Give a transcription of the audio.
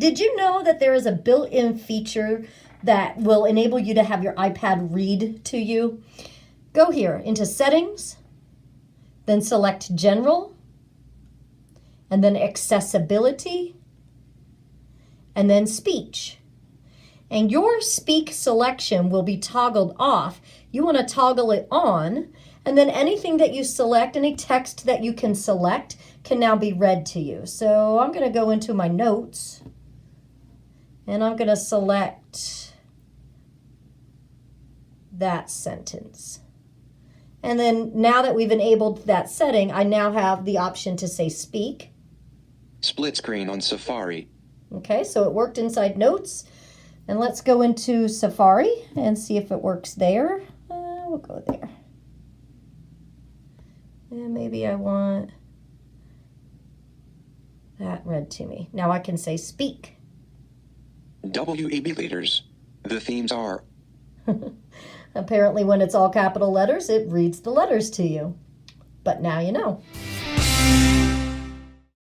did you know that there is a built-in feature that will enable you to have your iPad read to you? Go here into Settings, then select General, and then Accessibility, and then Speech. And your speak selection will be toggled off. You want to toggle it on, and then anything that you select, any text that you can select, can now be read to you. So I'm going to go into my notes, and I'm going to select that sentence. And then now that we've enabled that setting, I now have the option to say speak. Split screen on Safari. Okay, so it worked inside Notes. And let's go into Safari and see if it works there. We'll go there. And maybe I want that read to me. Now I can say speak. WEB leaders. The themes are. Apparently when it's all capital letters, it reads the letters to you. But now you know.